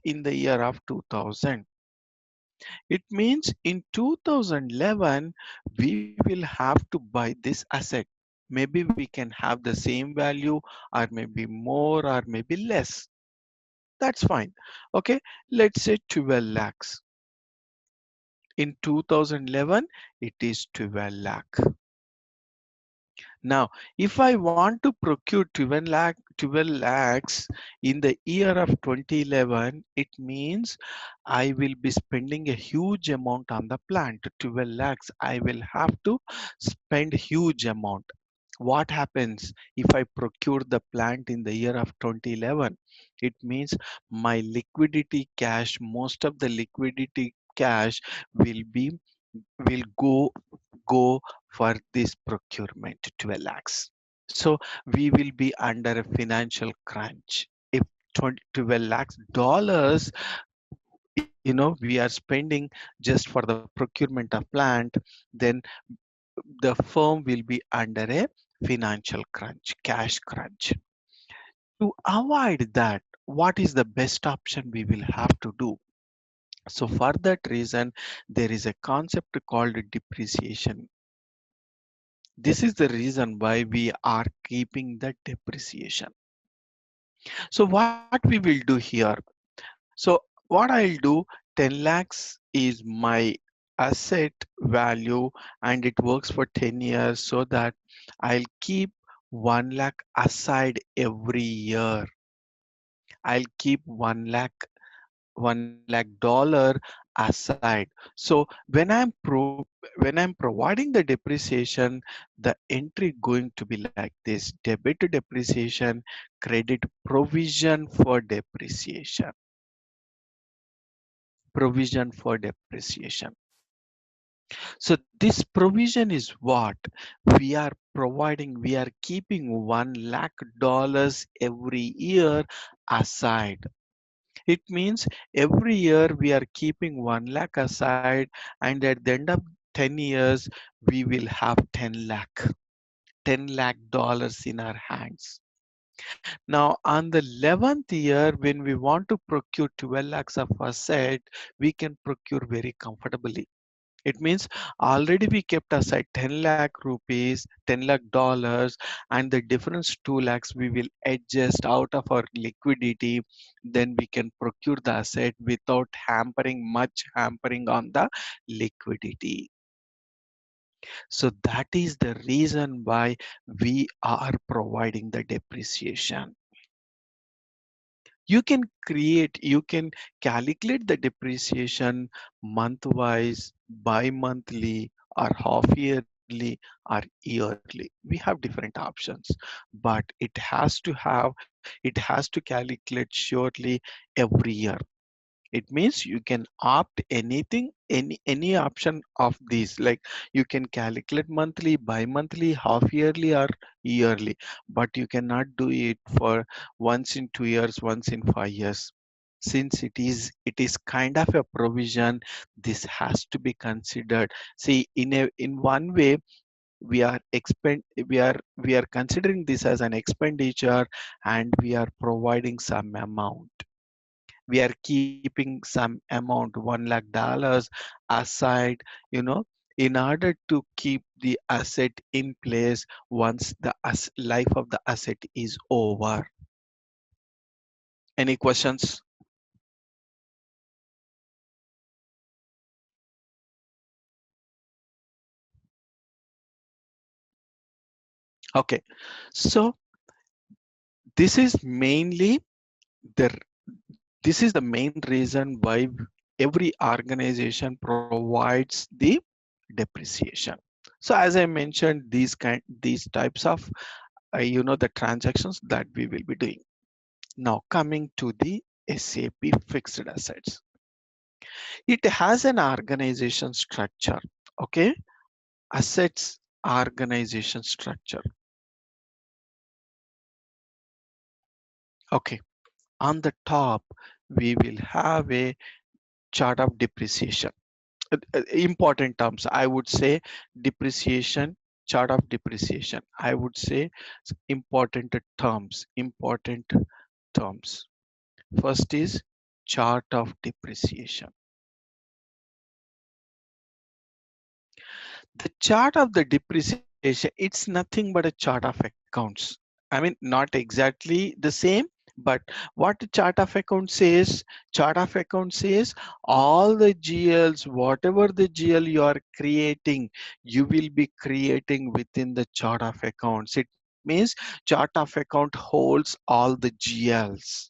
in the year of 2000. It means in 2011, we will have to buy this asset. Maybe we can have the same value or maybe more or maybe less. That's fine. Okay, let's say 12 lakhs. In 2011, it is 12 lakh. Now, if I want to procure 12 lakhs in the year of 2011, it means I will be spending a huge amount on the plant. 12 lakhs, I will have to spend huge amount. What happens if I procure the plant in the year of 2011? It means my liquidity cash, most of the liquidity cash will be will go for this procurement 12 lakhs. So we will be under a financial crunch. If 12 lakhs dollars, we are spending just for the procurement of plant, then the firm will be under a financial crunch, cash crunch. To avoid that, what is the best option we will have to do? So for that reason, there is a concept called depreciation. This is the reason why we are keeping the depreciation. So what we will do here? So what I'll do, 10 lakhs is my asset value and it works for 10 years, so that I'll keep 1 lakh aside every year. I'll keep 1 lakh dollar aside. So when I'm providing the depreciation, the entry going to be like this: debit depreciation, credit provision for depreciation, provision for depreciation. So this provision is what we are providing. We are keeping 1 lakh dollars every year aside. It means every year we are keeping 1 lakh aside, and at the end of 10 years, we will have 10 lakh dollars in our hands. Now, on the 11th year, when we want to procure 12 lakhs of asset, we can procure very comfortably. It means already we kept aside 10 lakh rupees, 10 lakh dollars, and the difference 2 lakhs we will adjust out of our liquidity. Then we can procure the asset without much hampering on the liquidity. So that is the reason why we are providing the depreciation. You can calculate the depreciation month-wise, bi-monthly, or half-yearly, or yearly. We have different options, but it has to calculate surely every year. It means you can opt anything, any option of these. Like you can calculate monthly, bi-monthly, half yearly, or yearly, but you cannot do it for once in 2 years, once in 5 years. Since it is kind of a provision, this has to be considered. See, in one way, we are considering this as an expenditure, and we are providing some amount. We are keeping some amount, 1 lakh dollars aside, you know in order to keep the asset in place once the life of the asset is over. Any questions? Okay, so this is mainly the this is the main reason why every organization provides the depreciation. So as I mentioned, these types of the transactions that we will be doing. Now coming to the SAP fixed assets, it has an organization structure. Okay, assets organization structure. Okay, on the top we will have a chart of depreciation. Important terms, I would say: depreciation, chart of depreciation. I would say important terms. First is chart of depreciation. The chart of the depreciation, it's nothing but a chart of accounts. I mean, not exactly the same, but what the chart of account says, chart of account says all the GLs, whatever the GL you are creating, you will be creating within the chart of accounts. It means chart of account holds all the GLs.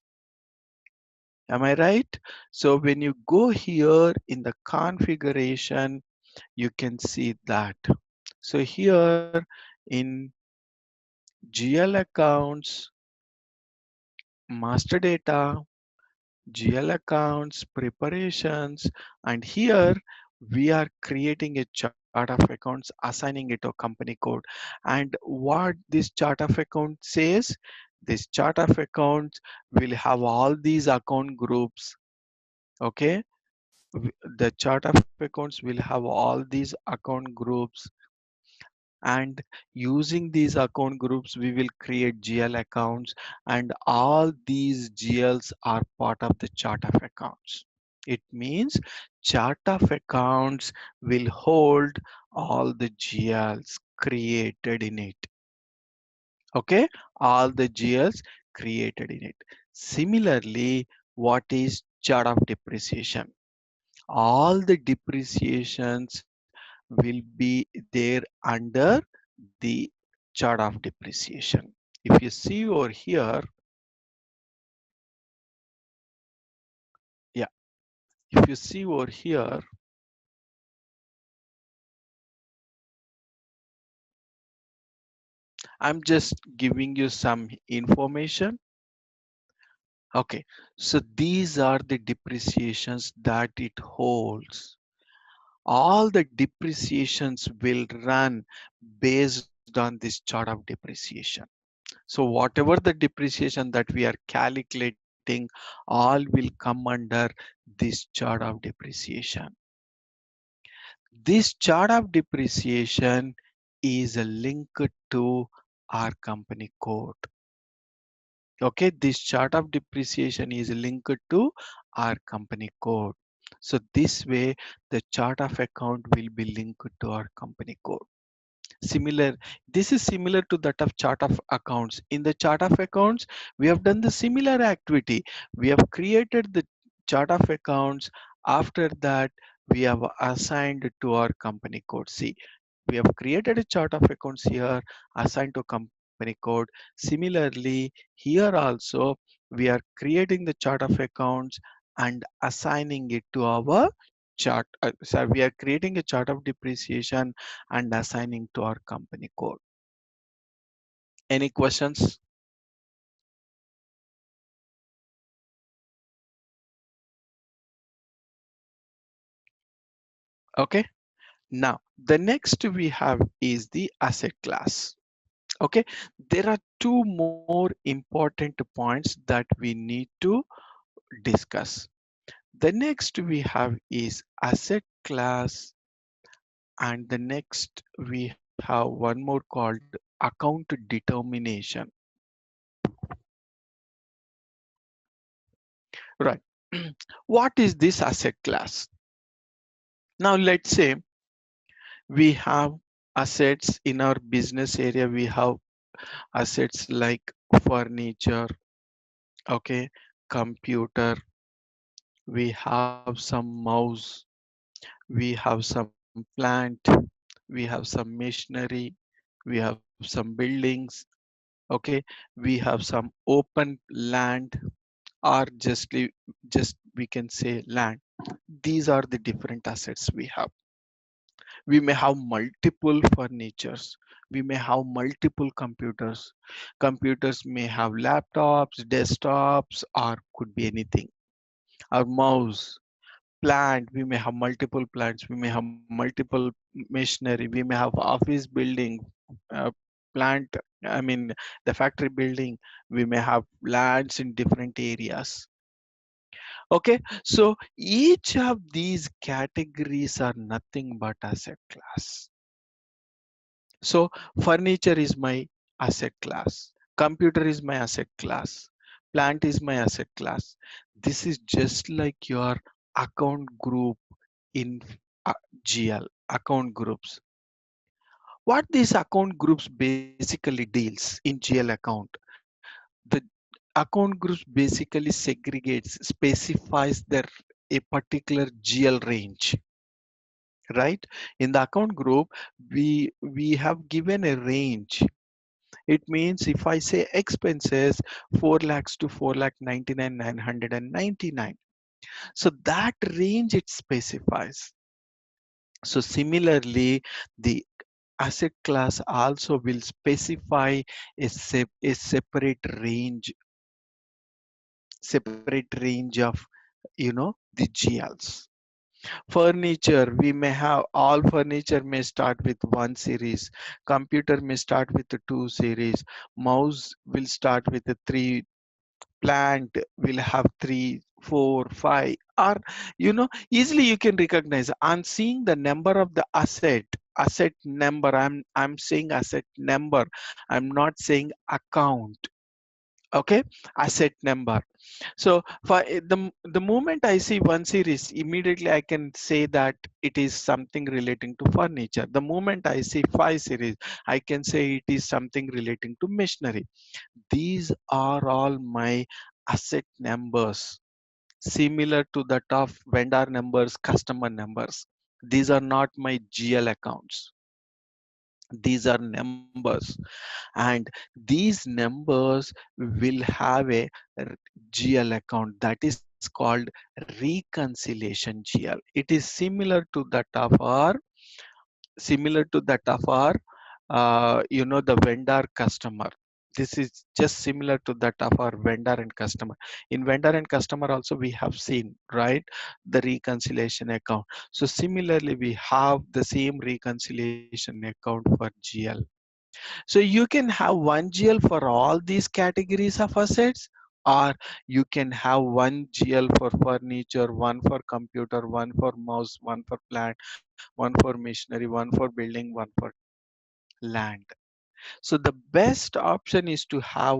Am I right? So when you go here in the configuration, you can see that. So here in GL accounts, master data, GL accounts, preparations, and here we are creating a chart of accounts, assigning it a company code. And what this chart of account says, this chart of accounts will have all these account groups. Okay, the chart of accounts will have all these account groups, and using these account groups we will create GL accounts, and all these GLs are part of the chart of accounts. It means chart of accounts will hold all the GLs created in it. Okay, all the GLs created in it. Similarly, what is chart of depreciation? All the depreciations will be there under the chart of depreciation. If you see over here, yeah, if you see over here, I'm just giving you some information. Okay, so these are the depreciations that it holds. All the depreciations will run based on this chart of depreciation. So whatever the depreciation that we are calculating, all will come under this chart of depreciation. This chart of depreciation is linked to our company code. Okay, this chart of depreciation is linked to our company code. So this way, the chart of account will be linked to our company code. Similar, this is similar to that of chart of accounts. In the chart of accounts, we have done the similar activity. We have created the chart of accounts. After that, we have assigned to our company code. See, we have created a chart of accounts here, assigned to company code. Similarly, here also we are creating the chart of accounts and assigning it to our chart. So we are creating a chart of depreciation and assigning to our company code. Any questions? Okay. Now the next we have is the asset class. Okay. There are two more important points that we need to discuss. The next we have is asset class, and the next we have one more called account determination. Right. What is this asset class? Now let's say we have assets in our business area. We have assets like furniture, okay, computer, we have some mouse, we have some plant, we have some machinery, we have some buildings, okay, we have some open land, or just we can say land. These are the different assets we have. We may have multiple furnitures, we may have multiple computers. Computers may have laptops, desktops, or could be anything. Our mouse, plant, we may have multiple plants, we may have multiple machinery, we may have office building, uh, plant, I mean the factory building, we may have lands in different areas. Okay, so each of these categories are nothing but asset class. So furniture is my asset class, computer is my asset class, Plant is my asset class. This is just like your account group in uh, GL, account groups. What these account groups basically deals in GL account, the account groups basically segregates, specifies their a particular GL range, right? In the account group, we have given a range. It means if I say expenses 4 lakhs to 4 lakh 99 999, so that range it specifies. So similarly, the asset class also will specify a separate range of, the GLs. Furniture, we may have all furniture may start with one series, computer may start with the two series, mouse will start with the three, plant will have three, four, five, or easily you can recognize. I'm seeing the number of the asset number. I'm saying asset number. I'm not saying account. Okay, asset number. So for the moment I see one series, immediately I can say that it is something relating to furniture. The moment I see five series, I can say it is something relating to machinery. These are all my asset numbers, similar to that of vendor numbers, customer numbers. These are not my GL accounts. These are numbers, and these numbers will have a GL account that is called reconciliation GL. It is similar to that of our the vendor customer. This is just similar to that of our vendor and customer. In vendor and customer also we have seen, right, the reconciliation account. So similarly we have the same reconciliation account for GL. So you can have one GL for all these categories of assets, or you can have one GL for furniture, one for computer, one for mouse, one for plant, one for machinery, one for building, one for land. So the best option is to have